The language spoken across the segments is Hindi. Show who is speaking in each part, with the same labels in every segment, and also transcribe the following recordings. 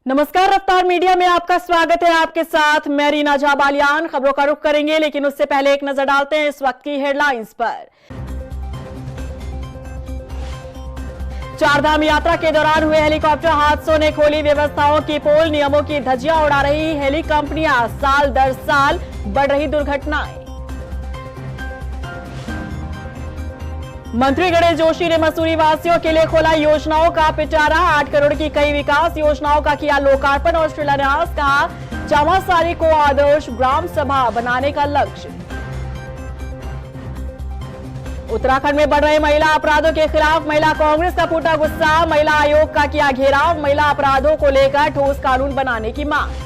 Speaker 1: नमस्कार, रफ्तार मीडिया में आपका स्वागत है। आपके साथ मैं रीना जाबालियान। खबरों का रुख करेंगे, लेकिन उससे पहले एक नजर डालते हैं इस वक्त की हेडलाइंस पर। चारधाम यात्रा के दौरान हुए हेलीकॉप्टर हादसों ने खोली व्यवस्थाओं की पोल। नियमों की धज्जियां उड़ा रही हेली कंपनियां, साल दर साल बढ़ रही दुर्घटनाएं। मंत्री गणेश जोशी ने मसूरी वासियों के लिए खोला योजनाओं का पिटारा। 8 करोड़ की कई विकास योजनाओं का किया लोकार्पण और शिलान्यास। कहा, चामासारी को आदर्श ग्राम सभा बनाने का लक्ष्य। उत्तराखंड में बढ़ रहे महिला अपराधों के खिलाफ महिला कांग्रेस का फूटा गुस्सा। महिला आयोग का किया घेराव। महिला अपराधों को लेकर ठोस कानून बनाने की मांग।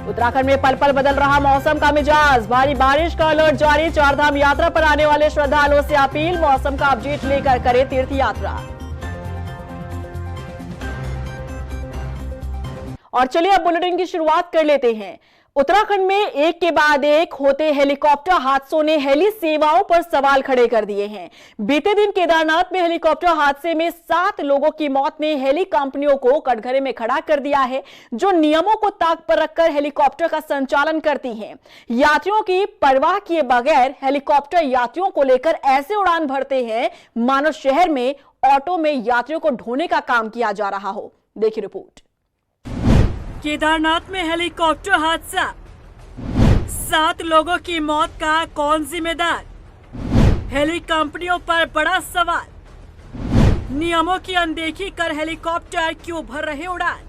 Speaker 1: उत्तराखंड में पल पल बदल रहा मौसम का मिजाज। भारी बारिश का अलर्ट जारी। चारधाम यात्रा पर आने वाले श्रद्धालुओं से अपील, मौसम का अपडेट लेकर करें तीर्थ यात्रा। और चलिए अब बुलेटिन की शुरुआत कर लेते हैं। उत्तराखंड में एक के बाद एक होते हेलीकॉप्टर हादसों ने हेली सेवाओं पर सवाल खड़े कर दिए हैं। बीते दिन केदारनाथ में हेलीकॉप्टर हादसे में 7 लोगों की मौत ने हेली कंपनियों को कटघरे में खड़ा कर दिया है, जो नियमों को ताक पर रखकर हेलीकॉप्टर का संचालन करती हैं। यात्रियों की परवाह किए बगैर हेलीकॉप्टर यात्रियों को लेकर ऐसे उड़ान भरते हैं मानो शहर में ऑटो में यात्रियों को ढोने का काम किया जा रहा हो। देखिए रिपोर्ट। केदारनाथ में हेलीकॉप्टर हादसा, 7 लोगों की मौत का कौन जिम्मेदार? हेली कंपनियों पर बड़ा सवाल। नियमों की अनदेखी कर हेलीकॉप्टर क्यों भर रहे उड़ान?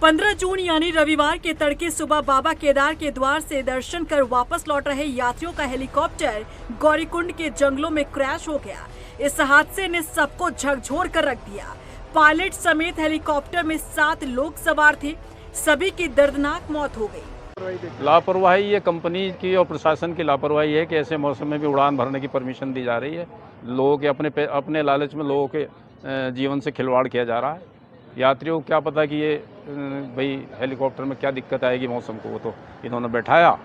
Speaker 1: 15 जून यानी रविवार के तड़के सुबह बाबा केदार के द्वार से दर्शन कर वापस लौट रहे यात्रियों का हेलीकॉप्टर गौरीकुंड के जंगलों में क्रैश हो गया। इस हादसे ने सबको झकझोर कर रख दिया। पायलट समेत हेलीकॉप्टर में 7 लोग सवार थे। सभी की दर्दनाक मौत हो गई।
Speaker 2: लापरवाही ये कंपनी की और प्रशासन की लापरवाही है कि ऐसे मौसम में भी उड़ान भरने की परमिशन दी जा रही है। लोगों के अपने लालच में लोगों के जीवन से खिलवाड़ किया जा रहा है। यात्रियों को क्या पता कि ये भाई हेलीकॉप्टर में क्या दिक्कत आएगी मौसम को, वो तो इन्होंने बैठाया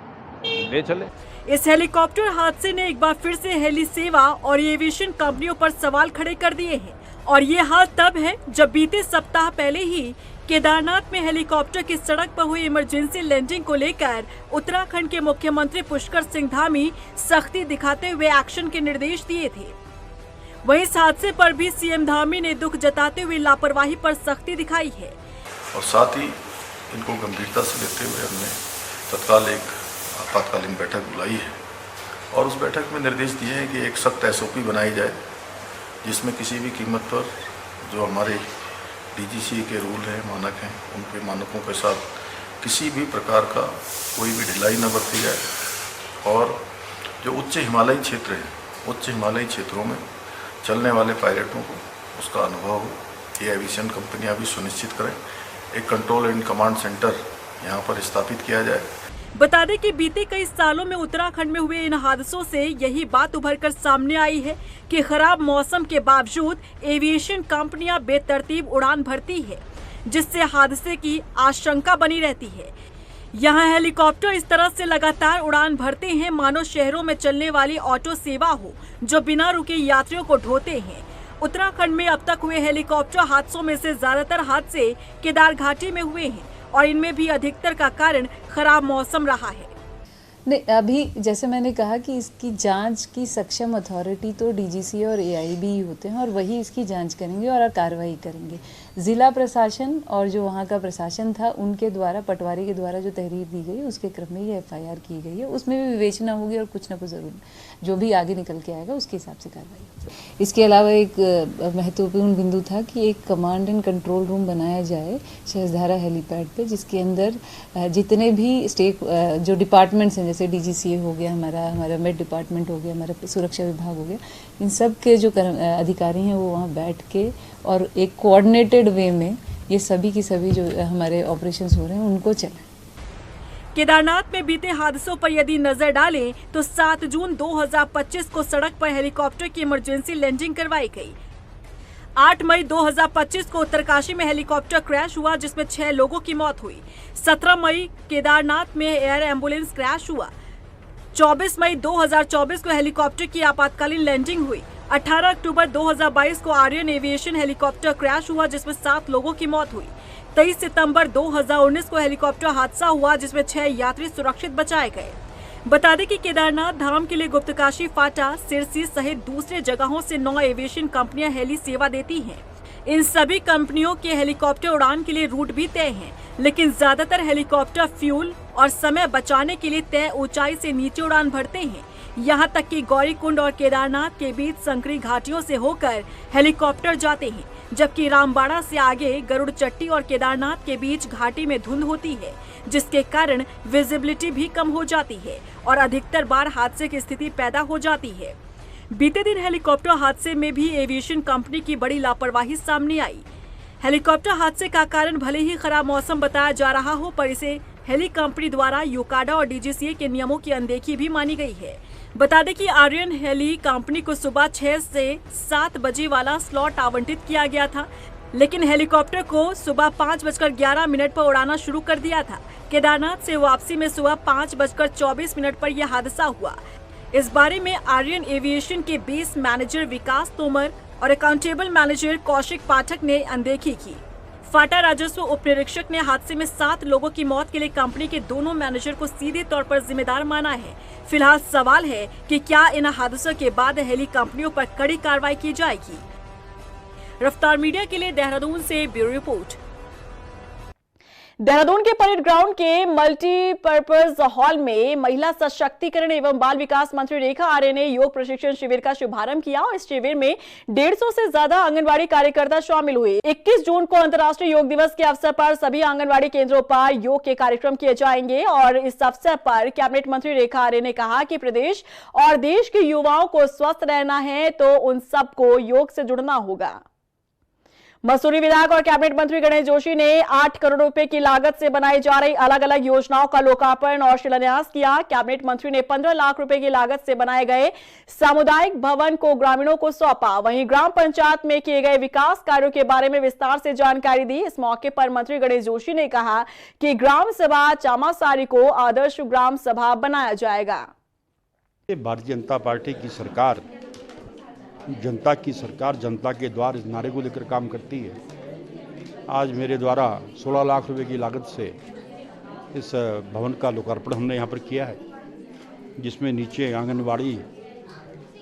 Speaker 2: ले चले।
Speaker 1: इस हेलीकॉप्टर हादसे ने एक बार फिर से हेली सेवा और एविएशन कंपनियों पर सवाल खड़े कर दिए हैं। और ये हाल तब है जब बीते सप्ताह पहले ही केदारनाथ में हेलीकॉप्टर की सड़क पर हुई इमरजेंसी लैंडिंग को लेकर उत्तराखंड के मुख्यमंत्री पुष्कर सिंह धामी सख्ती दिखाते हुए एक्शन के निर्देश दिए थे। वहीं इस हादसे पर भी सीएम धामी ने दुख जताते हुए लापरवाही पर सख्ती दिखाई है।
Speaker 3: और साथ ही इनको गंभीरता से लेते हुए हमने तत्काल एक आपातकालीन बैठक बुलाई है और उस बैठक में निर्देश दिए हैं कि एक सख्त SOP बनाई जाए, जिसमें किसी भी कीमत पर जो हमारे DGCA के रूल हैं, मानक हैं, उनके मानकों के साथ किसी भी प्रकार का कोई भी ढिलाई न बरती जाए। और जो उच्च हिमालयी क्षेत्र हैं, उच्च हिमालयी क्षेत्रों में चलने वाले पायलटों को उसका अनुभव हो, ये एविएशन कंपनियां भी सुनिश्चित करें। एक कंट्रोल एंड कमांड सेंटर यहाँ पर स्थापित किया जाए।
Speaker 1: बता दें कि बीते कई सालों में उत्तराखंड में हुए इन हादसों से यही बात उभरकर सामने आई है कि खराब मौसम के बावजूद एविएशन कंपनियां बेतरतीब उड़ान भरती है, जिससे हादसे की आशंका बनी रहती है। यहां हेलीकॉप्टर इस तरह से लगातार उड़ान भरते हैं मानो शहरों में चलने वाली ऑटो सेवा हो, जो बिना रुके यात्रियों को ढोते हैं। उत्तराखंड में अब तक हुए हेलीकॉप्टर हादसों में से ज्यादातर हादसे केदार घाटी में हुए हैं और इनमें भी अधिकतर का कारण खराब मौसम रहा है।
Speaker 4: नहीं, अभी जैसे मैंने कहा कि इसकी जांच की सक्षम अथॉरिटी तो DGCA और AIB ही होते हैं और वही इसकी जांच करेंगे और कार्रवाई करेंगे। ज़िला प्रशासन और जो वहाँ का प्रशासन था उनके द्वारा, पटवारी के द्वारा जो तहरीर दी गई उसके क्रम में ये FIR की गई है। उसमें भी विवेचना होगी और कुछ ना कुछ ज़रूर जो भी आगे निकल के आएगा उसके हिसाब से कार्रवाई होगी। इसके अलावा एक महत्वपूर्ण बिंदु था कि एक कमांड एंड कंट्रोल रूम बनाया जाए शेषधारा हेलीपैड पे, जिसके अंदर जितने भी जो डिपार्टमेंट्स हैं, जैसे DGCA हो गया, हमारा मेड डिपार्टमेंट हो गया, हमारा सुरक्षा विभाग हो गया, इन सब के जो अधिकारी हैं वो वहाँ बैठ के और एक कोऑर्डिनेटेड वे में ये सभी की सभी जो हमारे ऑपरेशंस हो रहे हैं उनको चलाएं।
Speaker 1: केदारनाथ में बीते हादसों पर यदि नजर डालें तो 7 जून 2025 को सड़क पर हेलीकॉप्टर की इमरजेंसी लैंडिंग करवाई गई। 8 मई 2025 को उत्तरकाशी में हेलीकॉप्टर क्रैश हुआ, जिसमें 6 लोगों की मौत हुई। 17 मई केदारनाथ में एयर एम्बुलेंस क्रैश हुआ। 24 मई 2024 को हेलीकॉप्टर की आपातकालीन लैंडिंग हुई 18 अक्टूबर 2022 को आर्यन एविएशन हेलीकॉप्टर क्रैश हुआ जिसमें 7 लोगों की मौत हुई। 23 सितंबर 2019 को हेलीकॉप्टर हादसा हुआ जिसमें 6 यात्री सुरक्षित बचाए गए। बता दें कि केदारनाथ धाम के लिए गुप्तकाशी, फाटा, सिरसी सहित दूसरे जगहों से 9 एविएशन कंपनियां हेली सेवा देती हैं। इन सभी कंपनियों के हेलीकॉप्टर उड़ान के लिए रूट भी तय हैं, लेकिन ज्यादातर हेलीकॉप्टर फ्यूल और समय बचाने के लिए तय ऊंचाई से नीचे उड़ान भरते हैं। यहाँ तक कि गौरीकुंड और केदारनाथ के बीच संकरी घाटियों से होकर हेलीकॉप्टर जाते हैं, जबकि रामबाड़ा से आगे गरुड़ चट्टी और केदारनाथ के बीच घाटी में धुंध होती है, जिसके कारण विजिबिलिटी भी कम हो जाती है और अधिकतर बार हादसे की स्थिति पैदा हो जाती है। बीते दिन हेलीकॉप्टर हादसे में भी एविएशन कंपनी की बड़ी लापरवाही सामने आई। हेलीकॉप्टर हादसे का कारण भले ही खराब मौसम बताया जा रहा हो, पर इसे हेली कंपनी द्वारा यूकाडा और डीजीसीए के नियमों की अनदेखी भी मानी गई है। बता दें कि आर्यन हेली कंपनी को सुबह 6 से 7 बजे वाला स्लॉट आवंटित किया गया था, लेकिन हेलीकॉप्टर को सुबह 5:11 पर उड़ाना शुरू कर दिया था। केदारनाथ से वापसी में सुबह 5:24 पर यह हादसा हुआ। इस बारे में आर्यन एविएशन के बेस मैनेजर विकास तोमर और अकाउंटेबल मैनेजर कौशिक पाठक ने अनदेखी की। फाटा राजस्व उप निरीक्षक ने हादसे में 7 लोगों की मौत के लिए कंपनी के दोनों मैनेजर को सीधे तौर पर जिम्मेदार माना है। फिलहाल सवाल है कि क्या इन हादसों के बाद हेली कंपनियों पर कड़ी कार्रवाई की जाएगी। रफ्तार मीडिया के लिए देहरादून से ब्यूरो रिपोर्ट।
Speaker 5: देहरादून के परेड ग्राउंड के मल्टीपर्पज हॉल में महिला सशक्तिकरण एवं बाल विकास मंत्री रेखा आर्य ने योग प्रशिक्षण शिविर का शुभारंभ किया और इस शिविर में 150 से ज्यादा आंगनवाड़ी कार्यकर्ता शामिल हुए। 21 जून को अंतर्राष्ट्रीय योग दिवस के अवसर पर सभी आंगनवाड़ी केंद्रों पर योग के कार्यक्रम किए जाएंगे और इस अवसर पर कैबिनेट मंत्री रेखा आर्य ने कहा कि प्रदेश और देश के युवाओं को स्वस्थ रहना है तो उन सबको योग से जुड़ना होगा। मसूरी विधायक और कैबिनेट मंत्री गणेश जोशी ने 8 करोड़ रुपए की लागत से बनाई जा रही अलग अलग योजनाओं का लोकार्पण और शिलान्यास किया। कैबिनेट मंत्री ने 15 लाख रुपए की लागत से बनाए गए सामुदायिक भवन को ग्रामीणों को सौंपा। वहीं ग्राम पंचायत में किए गए विकास कार्यों के बारे में विस्तार से जानकारी दी। इस मौके पर मंत्री गणेश जोशी ने कहा कि ग्राम सभा चामासारी को आदर्श ग्राम सभा बनाया जाएगा।
Speaker 6: भारतीय जनता पार्टी की सरकार जनता की सरकार, जनता के द्वार इस नारे को लेकर काम करती है। आज मेरे द्वारा 16 लाख रुपए की लागत से इस भवन का लोकार्पण हमने यहाँ पर किया है, जिसमें नीचे आंगनबाड़ी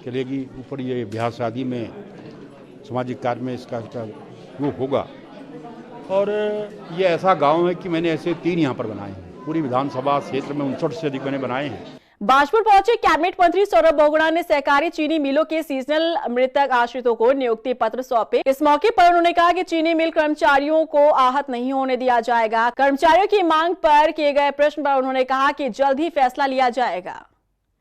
Speaker 6: चलेगी, ऊपर ये ब्याह शादी में सामाजिक कार्य में इसका वो होगा। और ये ऐसा गांव है कि मैंने ऐसे 3 यहाँ पर बनाए हैं। पूरी विधानसभा क्षेत्र में 59 से अधिक मैंने बनाए हैं।
Speaker 5: बाजपुर पहुंचे कैबिनेट मंत्री सौरभ बोगड़ा ने सहकारी चीनी मिलों के सीजनल मृतक आश्रितों को नियुक्ति पत्र सौंपे। इस मौके पर उन्होंने कहा कि चीनी मिल कर्मचारियों को आहत नहीं होने दिया जाएगा। कर्मचारियों की मांग पर किए गए प्रश्न पर उन्होंने कहा कि जल्द ही फैसला लिया जाएगा।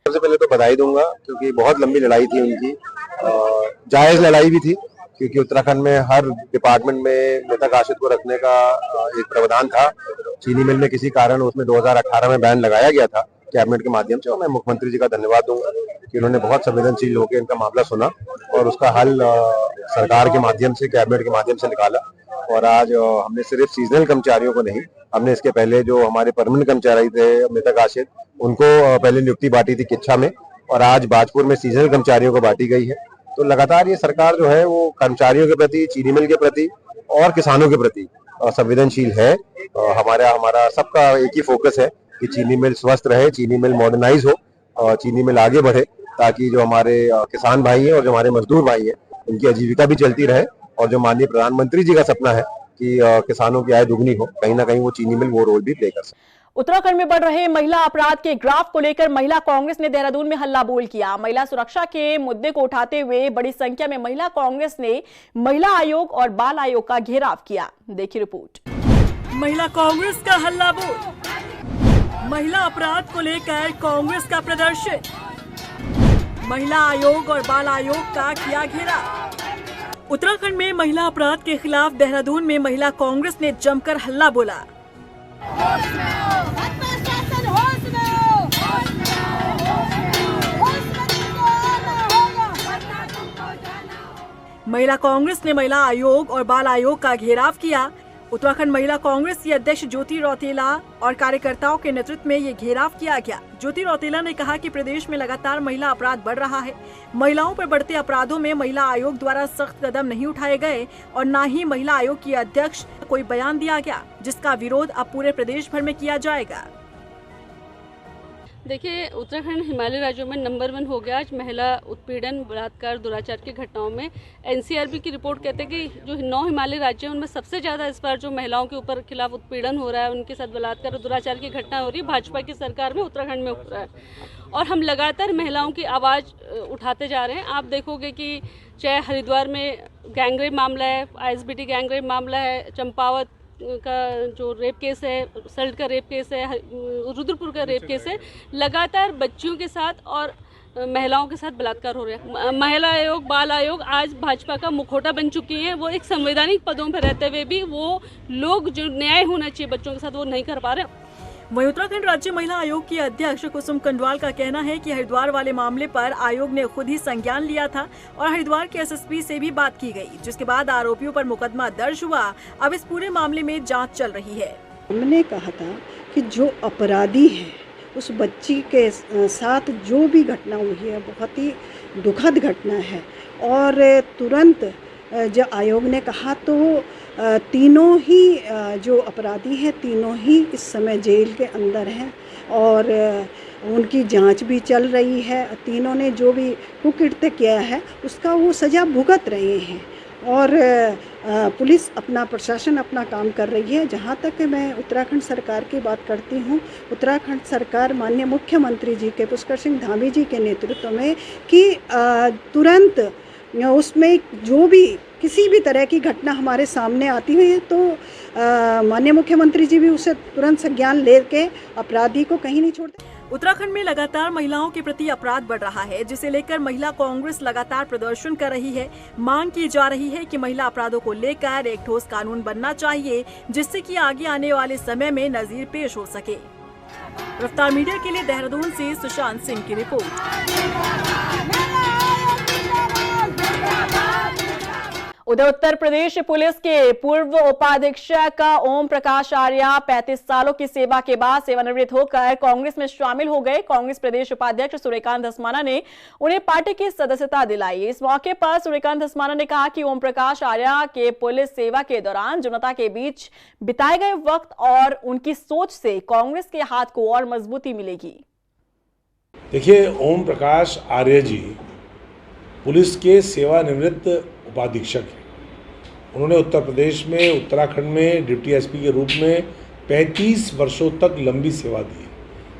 Speaker 7: सबसे पहले तो बधाई दूंगा क्योंकि बहुत लंबी लड़ाई थी उनकी, जायज लड़ाई भी थी, क्योंकि उत्तराखंड में हर डिपार्टमेंट में मृतक आश्रित को रखने का एक प्रावधान था। चीनी मिल में किसी कारण उसमें 2018 में बैन लगाया गया था कैबिनेट के माध्यम से, और मैं मुख्यमंत्री जी का धन्यवाद दूंगा कि उन्होंने बहुत संवेदनशील होकर इनका मामला सुना और उसका हल सरकार के माध्यम से, कैबिनेट के माध्यम से निकाला। और आज हमने सिर्फ सीजनल कर्मचारियों को नहीं, हमने इसके पहले जो हमारे परमानेंट कर्मचारी थे मृतक आश्रित, उनको पहले नियुक्ति बांटी थी किच्छा में, और आज बाजपुर में सीजनल कर्मचारियों को बांटी गई है। तो लगातार ये सरकार जो है वो कर्मचारियों के प्रति, चीनी मिल के प्रति और किसानों के प्रति संवेदनशील है। हमारा सबका एक ही फोकस है कि चीनी मिल स्वस्थ रहे, चीनी मिल मॉडर्नाइज हो, चीनी मिल आगे बढ़े, ताकि जो हमारे किसान भाई हैं और जो हमारे मजदूर भाई हैं उनकी आजीविका भी चलती रहे, और जो माननीय प्रधानमंत्री जी का सपना है कि किसानों की आय दुगनी हो, कहीं ना कहीं वो चीनी मिल वो रोल भी प्ले कर सके।
Speaker 5: उत्तराखंड में बढ़ रहे महिला अपराध के ग्राफ को लेकर महिला कांग्रेस ने देहरादून में हल्ला बोल किया। महिला सुरक्षा के मुद्दे को उठाते हुए बड़ी संख्या में महिला कांग्रेस ने महिला आयोग और बाल आयोग का घेराव किया। देखिए रिपोर्ट।
Speaker 1: महिला कांग्रेस का हल्ला बोल, महिला अपराध को लेकर कांग्रेस का प्रदर्शन, महिला आयोग और बाल आयोग का किया घेराव। उत्तराखंड में महिला अपराध के खिलाफ देहरादून में महिला कांग्रेस ने जमकर हल्ला बोला। महिला कांग्रेस ने महिला आयोग और बाल आयोग का घेराव किया। उत्तराखंड महिला कांग्रेस की अध्यक्ष ज्योति रौतेला और कार्यकर्ताओं के नेतृत्व में ये घेराव किया गया। ज्योति रौतेला ने कहा कि प्रदेश में लगातार महिला अपराध बढ़ रहा है। महिलाओं पर बढ़ते अपराधों में महिला आयोग द्वारा सख्त कदम नहीं उठाए गए और न ही महिला आयोग की अध्यक्ष कोई बयान दिया गया, जिसका विरोध अब पूरे प्रदेश भर में किया जाएगा।
Speaker 8: देखिए, उत्तराखंड हिमालय राज्यों में नंबर 1 हो गया आज महिला उत्पीड़न, बलात्कार, दुराचार की घटनाओं में। एनसीआरबी की रिपोर्ट कहते हैं कि जो 9 हिमालय राज्य हैं उनमें सबसे ज़्यादा इस बार जो महिलाओं के ऊपर खिलाफ उत्पीड़न हो रहा है, उनके साथ बलात्कार और दुराचार की घटना हो रही है, भाजपा की सरकार में उत्तराखंड में हो रहा है। और हम लगातार महिलाओं की आवाज़ उठाते जा रहे हैं। आप देखोगे कि चाहे हरिद्वार में गैंगरेप मामला है, ISBT गैंगरेप मामला है, चंपावत का जो रेप केस है, सल्ट का रेप केस है, रुद्रपुर का रेप केस है, लगातार बच्चियों के साथ और महिलाओं के साथ बलात्कार हो रहा है। महिला आयोग, बाल आयोग आज भाजपा का मुखौटा बन चुकी हैं। वो एक संवैधानिक पदों पर रहते हुए भी वो लोग जो न्याय होना चाहिए बच्चों के साथ वो नहीं कर पा रहे।
Speaker 1: वहीं उत्तराखंड राज्य महिला आयोग की अध्यक्ष कुसुम कंडवाल का कहना है कि हरिद्वार वाले मामले पर आयोग ने खुद ही संज्ञान लिया था और हरिद्वार के SSP से भी बात की गई, जिसके बाद आरोपियों पर मुकदमा दर्ज हुआ। अब इस पूरे मामले में जांच चल रही है।
Speaker 9: हमने कहा था कि जो अपराधी है उस बच्ची के साथ जो भी घटना हुई है बहुत ही दुखद घटना है और तुरंत जब आयोग ने कहा तो तीनों ही जो अपराधी हैं तीनों ही इस समय जेल के अंदर हैं और उनकी जांच भी चल रही है। तीनों ने जो भी कुकृत्य किया है उसका वो सज़ा भुगत रहे हैं और पुलिस अपना, प्रशासन अपना काम कर रही है। जहाँ तक मैं उत्तराखंड सरकार की बात करती हूँ, उत्तराखंड सरकार माननीय मुख्यमंत्री जी के पुष्कर सिंह धामी जी के नेतृत्व में कि तुरंत उसमें जो भी किसी भी तरह की घटना हमारे सामने आती हुई है तो माननीय मुख्यमंत्री जी भी उसे तुरंत संज्ञान लेके अपराधी को कहीं नहीं छोड़ते।
Speaker 1: उत्तराखंड में लगातार महिलाओं के प्रति अपराध बढ़ रहा है, जिसे लेकर महिला कांग्रेस लगातार प्रदर्शन कर रही है। मांग की जा रही है कि महिला अपराधों को लेकर एक ठोस कानून बनना चाहिए, जिससे कि आगे आने वाले समय में नजीर पेश हो सके। रफ्तार मीडिया के लिए देहरादून से सुशांत सिंह की रिपोर्ट।
Speaker 5: उधर उत्तर प्रदेश पुलिस के पूर्व उपाधीक्षक ओम प्रकाश आर्य 35 सालों की सेवा के बाद सेवानिवृत्त होकर कांग्रेस में शामिल हो गए। कांग्रेस प्रदेश उपाध्यक्ष सूर्यकांत धस्माना ने उन्हें पार्टी की सदस्यता दिलाई। इस मौके पर सूर्यकांत धस्माना ने कहा कि ओम प्रकाश आर्य के पुलिस सेवा के दौरान जनता के बीच बिताए गए वक्त और उनकी सोच से कांग्रेस के हाथ को और मजबूती मिलेगी।
Speaker 10: देखिए, ओम प्रकाश आर्य जी पुलिस के सेवानिवृत्त उपाधीक्षक हैं। उन्होंने उत्तर प्रदेश में, उत्तराखंड में डिप्टी SP के रूप में 35 वर्षों तक लंबी सेवा दी है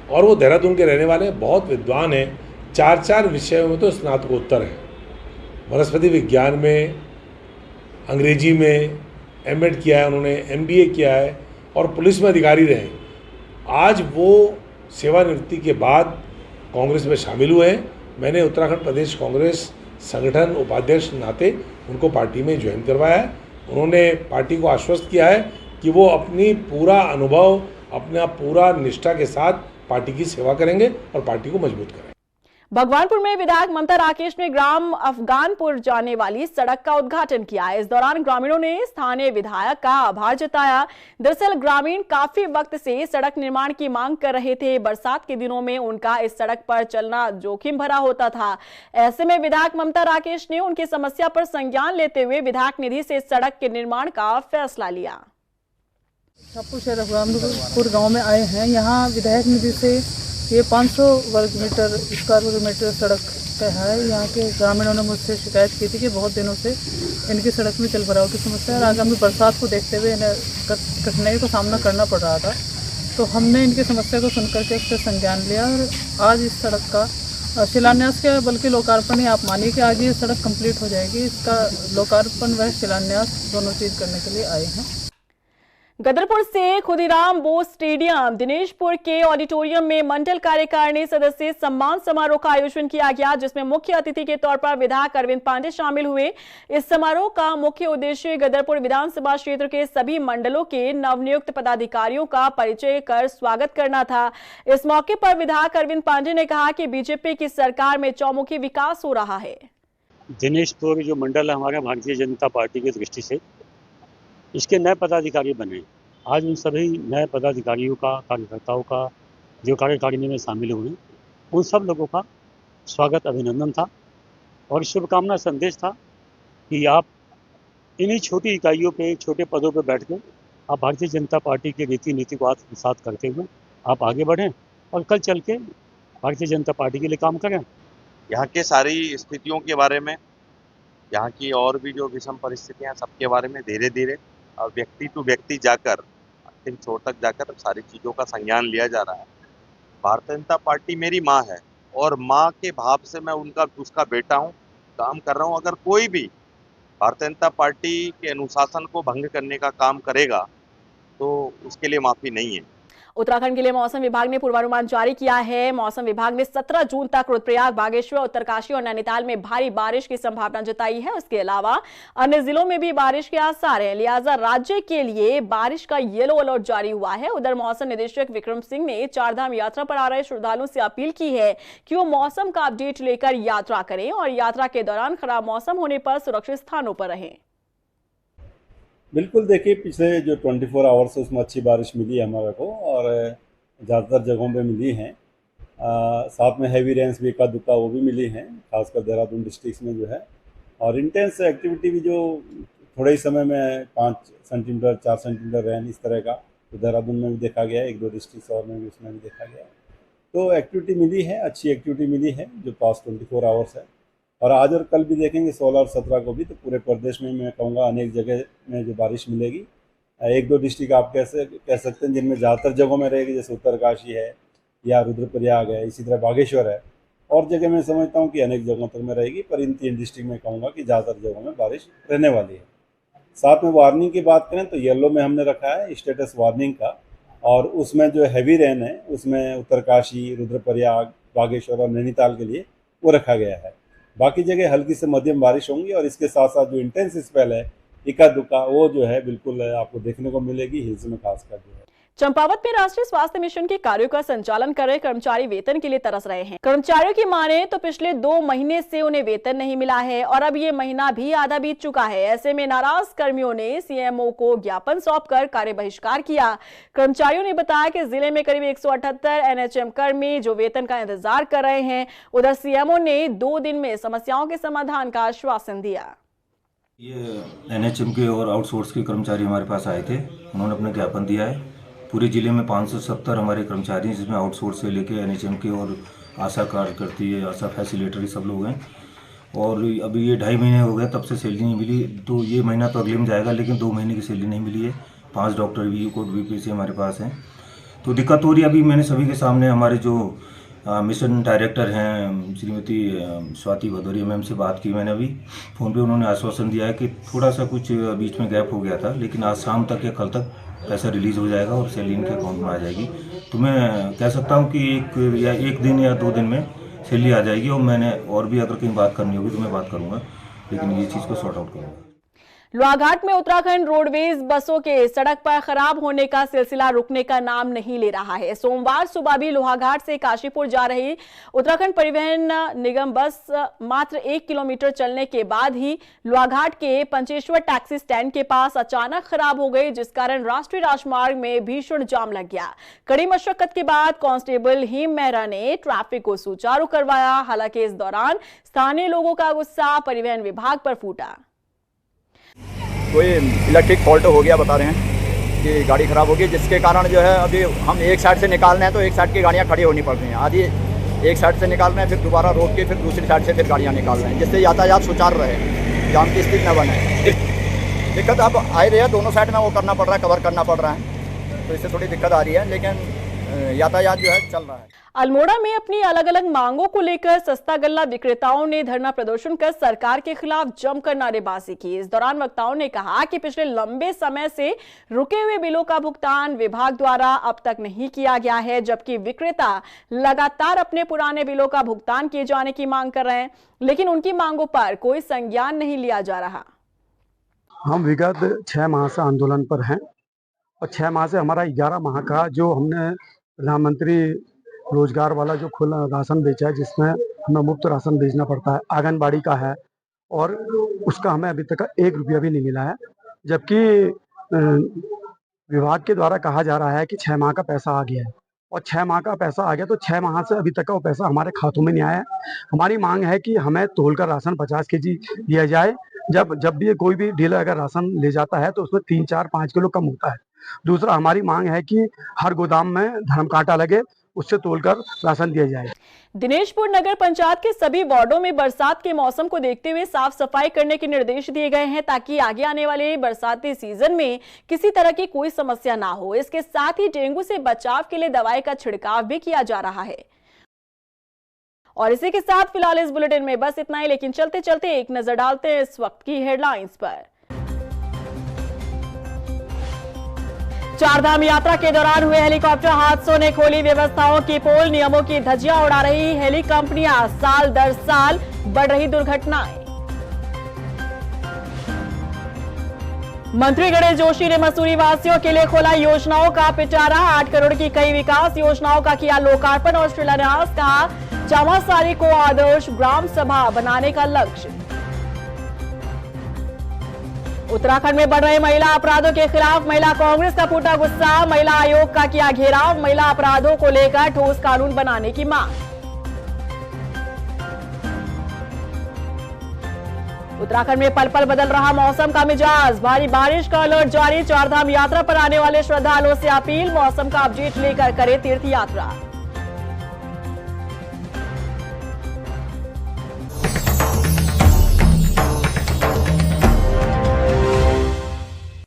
Speaker 10: और वो देहरादून के रहने वाले हैं, बहुत विद्वान हैं। 4 विषयों में तो स्नातकोत्तर हैं। वनस्पति विज्ञान में, अंग्रेजी में M.Ed किया है उन्होंने, MBA किया है और पुलिस में अधिकारी रहे। आज वो सेवानिवृत्ति के बाद कांग्रेस में शामिल हुए हैं। मैंने उत्तराखंड प्रदेश कांग्रेस संगठन उपाध्यक्ष नाते उनको पार्टी में ज्वाइन करवाया है। उन्होंने पार्टी को आश्वस्त किया है कि वो अपनी पूरा अनुभव, अपना पूरा निष्ठा के साथ पार्टी की सेवा करेंगे और पार्टी को मजबूत करेंगे।
Speaker 5: भगवानपुर में विधायक ममता राकेश ने ग्राम अफगानपुर जाने वाली सड़क का उद्घाटन किया। इस दौरान ग्रामीणों ने स्थानीय विधायक का आभार जताया। दरअसल ग्रामीण काफी वक्त से सड़क निर्माण की मांग कर रहे थे। बरसात के दिनों में उनका इस सड़क पर चलना जोखिम भरा होता था। ऐसे में विधायक ममता राकेश ने उनकी समस्या पर संज्ञान लेते हुए विधायक निधि से सड़क के निर्माण का फैसला लिया।
Speaker 11: अफगानपुर गाँव में आए हैं। यहाँ विधायक निधि से ये 500 स्क्वायर मीटर सड़क का है। यहाँ के ग्रामीणों ने मुझसे शिकायत की थी कि बहुत दिनों से इनकी सड़क में जल भराव की समस्या है और आगामी बरसात को देखते हुए इन्हें कठिनाई का सामना करना पड़ रहा था। तो हमने इनकी समस्या को सुनकर के उससे संज्ञान लिया और आज इस सड़क का शिलान्यास किया, बल्कि लोकार्पण ही आप मानिए कि आज ये सड़क कंप्लीट हो जाएगी। इसका लोकार्पण व शिलान्यास दोनों चीज़ करने के लिए आए हैं।
Speaker 5: गदरपुर से खुदीराम बोस स्टेडियम दिनेशपुर के ऑडिटोरियम में मंडल कार्यकारिणी सदस्य सम्मान समारोह का आयोजन किया गया, जिसमें मुख्य अतिथि के तौर पर विधायक अरविंद पांडे शामिल हुए। इस समारोह का मुख्य उद्देश्य गदरपुर विधानसभा क्षेत्र के सभी मंडलों के नवनियुक्त पदाधिकारियों का परिचय कर स्वागत करना था। इस मौके पर विधायक अरविंद पांडे ने कहा कि बीजेपी की सरकार में चौमुखी विकास हो रहा है।
Speaker 12: दिनेशपुर जो मंडल है हमारे भारतीय जनता पार्टी की दृष्टि से इसके नए पदाधिकारी बने। आज उन सभी नए पदाधिकारियों का, कार्यकर्ताओं का, जो कार्यकारिणी में शामिल हुए, उन सब लोगों का स्वागत, अभिनंदन था और शुभकामना संदेश था कि आप इन्हीं छोटी इकाइयों पे, छोटे पदों पे बैठ के आप भारतीय जनता पार्टी के रीति नीति को आत्मसात करते हुए आप आगे बढ़ें और कल चल के भारतीय जनता पार्टी के लिए काम करें।
Speaker 13: यहाँ के सारी स्थितियों के बारे में, यहाँ की और भी जो विषम परिस्थितियाँ, सबके बारे में धीरे धीरे व्यक्ति टू व्यक्ति जाकर, अंतिम छोर तक जाकर सारी चीज़ों का संज्ञान लिया जा रहा है। भारतीय जनता पार्टी मेरी माँ है और माँ के भाव से मैं उसका बेटा हूँ, काम कर रहा हूँ। अगर कोई भी भारतीय जनता पार्टी के अनुशासन को भंग करने का काम करेगा तो उसके लिए माफ़ी नहीं है।
Speaker 5: उत्तराखंड के लिए मौसम विभाग ने पूर्वानुमान जारी किया है। मौसम विभाग ने 17 जून तक रुद्रप्रयाग, बागेश्वर, उत्तरकाशी और नैनीताल में भारी बारिश की संभावना जताई है। उसके अलावा अन्य जिलों में भी बारिश के आसार हैं, लिहाजा राज्य के लिए बारिश का येलो अलर्ट जारी हुआ है। उधर मौसम निदेशक विक्रम सिंह ने चारधाम यात्रा पर आ रहे श्रद्धालुओं से अपील की है कि वो मौसम का अपडेट लेकर यात्रा करें और यात्रा के दौरान खराब मौसम होने पर सुरक्षित स्थानों पर रहें।
Speaker 14: बिल्कुल, देखिए पिछले जो 24 आवर्स है उसमें अच्छी बारिश मिली है हमारे को और ज़्यादातर जगहों पे मिली हैं। साथ में हैवी रेन्स भी, एका दुक्का वो भी मिली हैं, खासकर देहरादून डिस्ट्रिक्ट में जो है। और इंटेंस एक्टिविटी भी जो थोड़े ही समय में 5 सेंटीमीटर 4 सेंटीमीटर रेन इस तरह का तो देहरादून में भी देखा गया है, 1-2 डिस्ट्रिक्ट और में भी उसमें भी देखा गया है। तो एक्टिविटी मिली है, अच्छी एक्टिविटी मिली है जो पास्ट 24 आवर्स है। और आज और कल भी देखेंगे 16 और 17 को भी, तो पूरे प्रदेश में मैं कहूँगा अनेक जगह में जो बारिश मिलेगी। 1-2 डिस्ट्रिक्ट आप कह सकते हैं जिनमें ज़्यादातर जगहों में रहेगी, जैसे उत्तरकाशी है या रुद्रप्रयाग है, इसी तरह बागेश्वर है। और जगह मैं समझता हूँ कि अनेक जगहों तक में रहेगी, पर इन 3 डिस्ट्रिक्ट में कहूँगा कि ज़्यादातर जगहों में बारिश रहने वाली है। साथ में वार्निंग की बात करें तो येलो में हमने रखा है स्टेटस वार्निंग का, और उसमें जो हैवी रेन है उसमें उत्तरकाशी, रुद्रप्रयाग, बागेश्वर और नैनीताल के लिए वो रखा गया है। बाकी जगह हल्की से मध्यम बारिश होंगी और इसके साथ साथ जो इंटेंस स्पेल है, इक्का दुक्का, वो जो है बिल्कुल आपको देखने को मिलेगी हिल्स में खासकर जो है।
Speaker 5: चंपावत में राष्ट्रीय स्वास्थ्य मिशन के कार्यों का संचालन कर रहे कर्मचारी वेतन के लिए तरस रहे हैं। कर्मचारियों की माने तो पिछले 2 महीने से उन्हें वेतन नहीं मिला है और अब ये महीना भी आधा बीत चुका है। ऐसे में नाराज कर्मियों ने सीएमओ को ज्ञापन सौंपकर कार्य बहिष्कार किया। कर्मचारियों ने बताया कि जिले में करीब 178 एनएचएम कर्मी जो वेतन का इंतजार कर रहे हैं। उधर सीएमओ ने 2 दिन में समस्याओं के समाधान का आश्वासन दिया।
Speaker 15: ये एनएचएम के और आउटसोर्स के कर्मचारी हमारे पास आए थे, उन्होंने अपना ज्ञापन दिया है। पूरे ज़िले में 570 हमारे कर्मचारी हैं, जिसमें आउटसोर्स से लेके एनएचएम के और आशा कार्यकर्ती है, आशा फैसिलिटेटर सब लोग हैं। और अभी ये 2.5 महीने हो गए तब से सैलरी नहीं मिली, तो ये महीना तो अगले में जाएगा, लेकिन 2 महीने की सैलरी नहीं मिली है। 5 डॉक्टर वी कोड बीपीसी हमारे पास हैं, तो दिक्कत हो रही है। अभी मैंने सभी के सामने हमारे जो मिशन डायरेक्टर हैं श्रीमती स्वाति भदौरिया मैम से बात की मैंने अभी फ़ोन पे। उन्होंने आश्वासन दिया है कि थोड़ा सा कुछ बीच में गैप हो गया था, लेकिन आज शाम तक या कल तक पैसा रिलीज़ हो जाएगा और सैलरी इनके अकाउंट में आ जाएगी। तो मैं कह सकता हूँ कि एक दिन या 2 दिन में सैलरी आ जाएगी। और मैंने और भी अगर कहीं बात करनी होगी तो मैं बात करूँगा, लेकिन ये चीज़ को सॉर्ट आउट करूँगा।
Speaker 5: लोहाघाट में उत्तराखंड रोडवेज बसों के सड़क पर खराब होने का सिलसिला रुकने का नाम नहीं ले रहा है। सोमवार सुबह भी लोहाघाट से काशीपुर जा रही उत्तराखंड परिवहन निगम बस मात्र 1 किलोमीटर चलने के बाद ही लोहाघाट के पंचेश्वर टैक्सी स्टैंड के पास अचानक खराब हो गई, जिस कारण राष्ट्रीय राजमार्ग में भीषण जाम लग गया। कड़ी मशक्कत के बाद कांस्टेबल हिम मेहरा ने ट्रैफिक को सुचारू करवाया। हालांकि इस दौरान स्थानीय लोगों का गुस्सा परिवहन विभाग पर फूटा।
Speaker 16: कोई इलेक्ट्रिक फॉल्ट हो गया बता रहे हैं कि गाड़ी ख़राब होगी, जिसके कारण जो है अभी हम एक साइड से निकाल रहे हैं तो एक साइड की गाड़ियाँ खड़ी होनी पड़ रही हैं। आधी एक साइड से निकाल रहे हैं, फिर दोबारा रोक के फिर दूसरी साइड से फिर गाड़ियाँ निकाल रहे हैं, जिससे यातायात सुचारू रहे, जाम की स्थिति न बने। दिक्कत अब आ रही है, दोनों साइड में वो करना पड़ रहा है, कवर करना पड़ रहा है, तो इससे थोड़ी दिक्कत आ रही है, लेकिन यातायात जो है चल रहा है।
Speaker 5: अल्मोड़ा में अपनी अलग अलग मांगों को लेकर सस्ता गल्ला विक्रेताओं ने धरना प्रदर्शन कर सरकार के खिलाफ जमकर नारेबाजी की। इस दौरान वक्ताओं ने कहा कि पिछले लंबे समय से रुके हुए बिलों का भुगतान विभाग द्वारा अब तक नहीं किया गया है, जबकि विक्रेता लगातार अपने पुराने बिलों का भुगतान किए जाने की मांग कर रहे हैं, लेकिन उनकी मांगों पर कोई संज्ञान नहीं लिया जा रहा।
Speaker 17: हम विगत 6 माह से आंदोलन पर हैं और 6 माह से हमारा 11 माह का जो हमने प्रधानमंत्री रोजगार वाला जो खुला राशन बेचा है, जिसमें हमें मुफ्त राशन बेचना पड़ता है, आंगनबाड़ी का है, और उसका हमें अभी तक 1 रुपया भी नहीं मिला है। जबकि विभाग के द्वारा कहा जा रहा है कि 6 माह का पैसा आ गया है और 6 माह का पैसा आ गया तो 6 माह से अभी तक का वो पैसा हमारे खातों में नहीं आया है। हमारी मांग है कि हमें तोलकर राशन 50 केजी दिया जाए। जब भी कोई भी डीलर अगर राशन ले जाता है तो उसमें 3, 4, 5 किलो कम होता है। दूसरा हमारी मांग है कि हर गोदाम में धर्म कांटा लगे, उससे तोलकर राशन दिया जाए।
Speaker 5: दिनेशपुर नगर पंचायत के सभी वार्डों में बरसात के मौसम को देखते हुए साफ सफाई करने के निर्देश दिए गए हैं ताकि आगे आने वाले बरसाती सीजन में किसी तरह की कोई समस्या ना हो। इसके साथ ही डेंगू से बचाव के लिए दवाई का छिड़काव भी किया जा रहा है। और इसी के साथ फिलहाल इस बुलेटिन में बस इतना ही, लेकिन चलते चलते एक नजर डालते हैं इस वक्त की हेडलाइंस पर। चारधाम यात्रा के दौरान हुए हेलीकॉप्टर हादसों ने खोली व्यवस्थाओं की पोल, नियमों की धज्जियां उड़ा रही हेली कंपनियां, साल दर साल बढ़ रही दुर्घटनाएं। मंत्री गणेश जोशी ने मसूरी वासियों के लिए खोला योजनाओं का पिटारा, 8 करोड़ की कई विकास योजनाओं का किया लोकार्पण और शिलान्यास। कहा चामासारी को आदर्श ग्राम सभा बनाने का लक्ष्य। उत्तराखंड में बढ़ रहे महिला अपराधों के खिलाफ महिला कांग्रेस का फूटा गुस्सा, महिला आयोग का किया घेराव, महिला अपराधों को लेकर ठोस कानून बनाने की मांग। उत्तराखंड में पल पल बदल रहा मौसम का मिजाज, भारी बारिश का अलर्ट जारी, चारधाम यात्रा पर आने वाले श्रद्धालुओं से अपील, मौसम का अपडेट लेकर करें तीर्थ यात्रा।